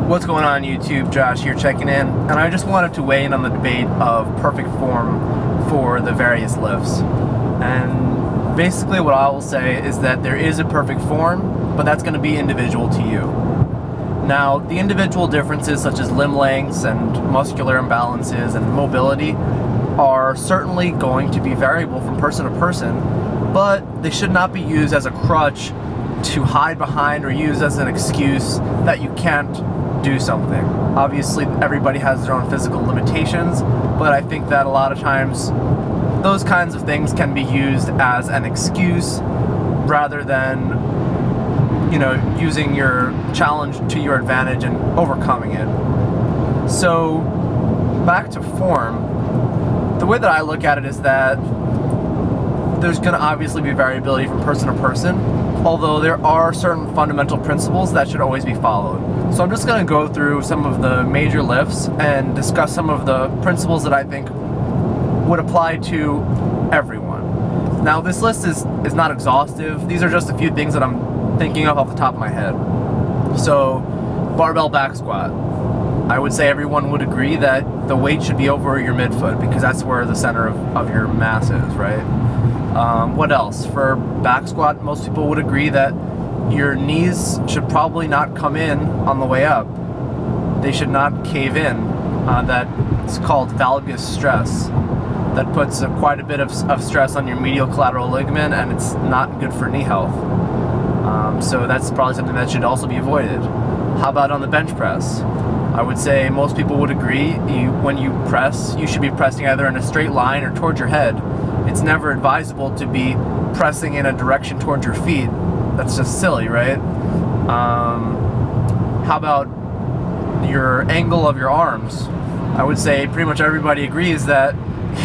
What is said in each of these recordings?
What's going on YouTube? Josh here checking in, and I just wanted to weigh in on the debate of perfect form for the various lifts. And basically what I will say is that there is a perfect form, but that's going to be individual to you. Now, the individual differences such as limb lengths and muscular imbalances and mobility are certainly going to be variable from person to person, but they should not be used as a crutch to hide behind or use as an excuse that you can't do something. Obviously, everybody has their own physical limitations, but I think that a lot of times those kinds of things can be used as an excuse rather than, you know, using your challenge to your advantage and overcoming it. So, back to form, the way that I look at it is that there's going to obviously be variability from person to person, although there are certain fundamental principles that should always be followed. So I'm just going to go through some of the major lifts and discuss some of the principles that I think would apply to everyone. Now, this list is not exhaustive. These are just a few things that I'm thinking of off the top of my head. So, barbell back squat. I would say everyone would agree that the weight should be over your midfoot because that's where the center of your mass is, right? What else? For back squat, most people would agree that your knees should probably not come in on the way up. They should not cave in. That's called valgus stress. That puts quite a bit of stress on your medial collateral ligament, and it's not good for knee health. So that's probably something that should also be avoided. How about on the bench press? I would say most people would agree when you press, you should be pressing either in a straight line or towards your head. It's never advisable to be pressing in a direction towards your feet. That's just silly, right? How about your angle of your arms? I would say pretty much everybody agrees that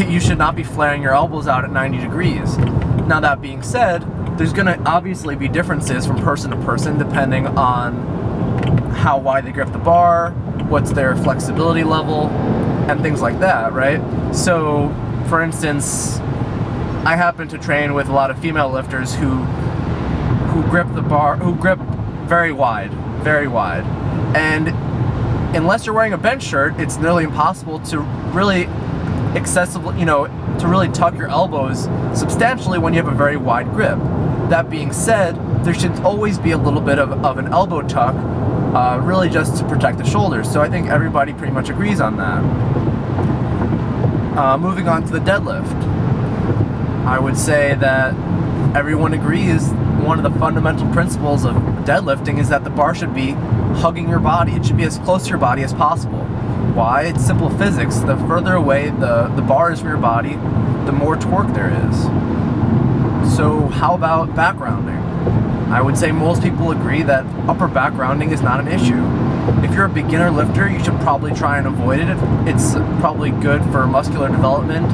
you should not be flaring your elbows out at 90 degrees. Now, that being said, there's going to obviously be differences from person to person depending on how wide they grip the bar, what's their flexibility level, and things like that, right? So, for instance, I happen to train with a lot of female lifters who grip the bar, who grip very wide, and unless you're wearing a bench shirt, it's nearly impossible to really to really tuck your elbows substantially when you have a very wide grip. That being said, there should always be a little bit of an elbow tuck, really just to protect the shoulders. So I think everybody pretty much agrees on that. Moving on to the deadlift. I would say that everyone agrees one of the fundamental principles of deadlifting is that the bar should be hugging your body. It should be as close to your body as possible. Why? It's simple physics. The further away the bar is from your body, the more torque there is. So how about back rounding? I would say most people agree that upper back rounding is not an issue. If you're a beginner lifter, you should probably try and avoid it. It's probably good for muscular development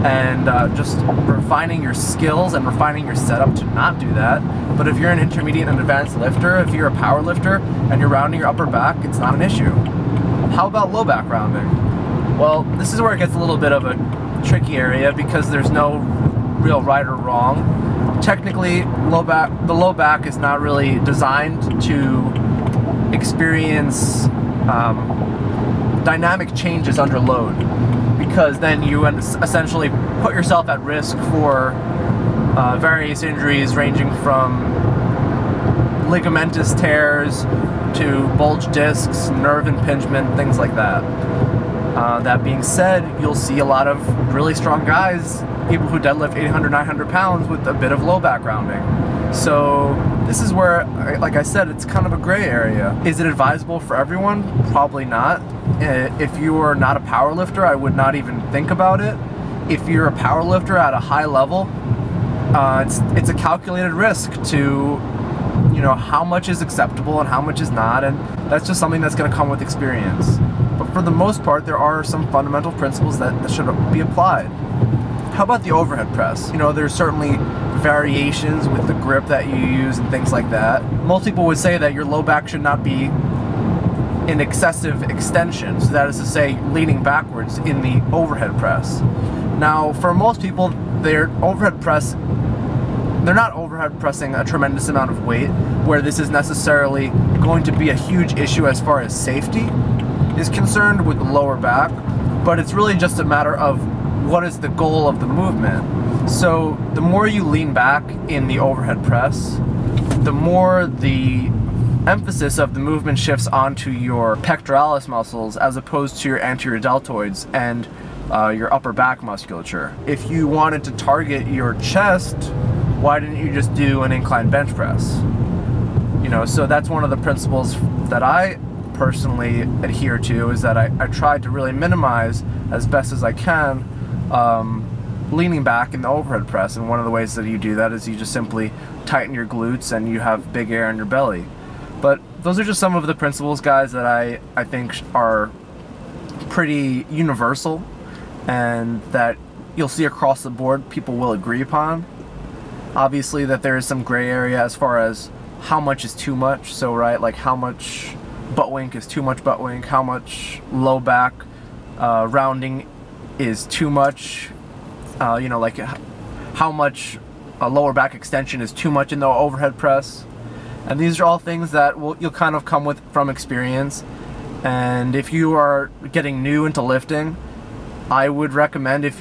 and just refining your skills and refining your setup to not do that. But if you're an intermediate and advanced lifter, if you're a power lifter and you're rounding your upper back, it's not an issue. How about low back rounding? Well, this is where it gets a little bit of a tricky area because there's no real right or wrong. Technically, the low back is not really designed to experience dynamic changes under load, because then you essentially put yourself at risk for various injuries ranging from ligamentous tears to bulged discs, nerve impingement, things like that. That being said, you'll see a lot of really strong guys, people who deadlift 800, 900 pounds with a bit of low back rounding. So this is where, like I said, it's kind of a gray area. Is it advisable for everyone? Probably not. If you are not a power lifter, I would not even think about it. If you're a power lifter at a high level, it's a calculated risk to, you know, how much is acceptable and how much is not, and that's just something that's going to come with experience. But for the most part, there are some fundamental principles that should be applied. How about the overhead press? You know, there's certainly variations with the grip that you use and things like that. Most people would say that your low back should not be in excessive extension, so that is to say, leaning backwards in the overhead press. Now, for most people, their overhead press they're not overhead pressing a tremendous amount of weight where this is necessarily going to be a huge issue as far as safety is concerned with the lower back, but it's really just a matter of what is the goal of the movement. So the more you lean back in the overhead press, the more the emphasis of the movement shifts onto your pectoralis muscles as opposed to your anterior deltoids and your upper back musculature. If you wanted to target your chest, why didn't you just do an incline bench press? You know, so that's one of the principles that I personally adhere to, is that I try to really minimize as best as I can leaning back in the overhead press, and one of the ways that you do that is you just simply tighten your glutes and you have big air in your belly. But those are just some of the principles, guys, that I think are pretty universal and that you'll see across the board people will agree upon. Obviously that there is some gray area as far as how much is too much. So right, like how much butt wink is too much butt wink, how much low back rounding is too much, you know, like how much lower back extension is too much in the overhead press. And these are all things that you'll kind of come with from experience. And if you are getting new into lifting, I would recommend that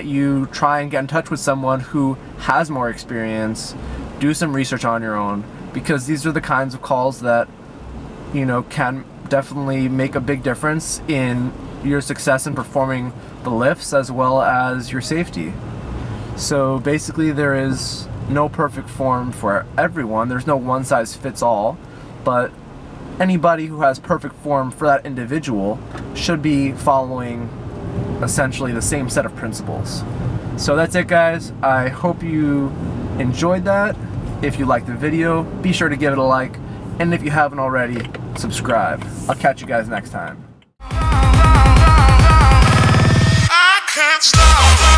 you try and get in touch with someone who has more experience. Do some research on your own, because these are the kinds of calls that, you know, can definitely make a big difference in your success in performing the lifts as well as your safety. So basically there is no perfect form for everyone. There's no one size fits all, but anybody who has perfect form for that individual should be following essentially the same set of principles. So that's it, guys. I hope you enjoyed that. If you liked the video, be sure to give it a like, and if you haven't already, subscribe. I'll catch you guys next time. I can't stop.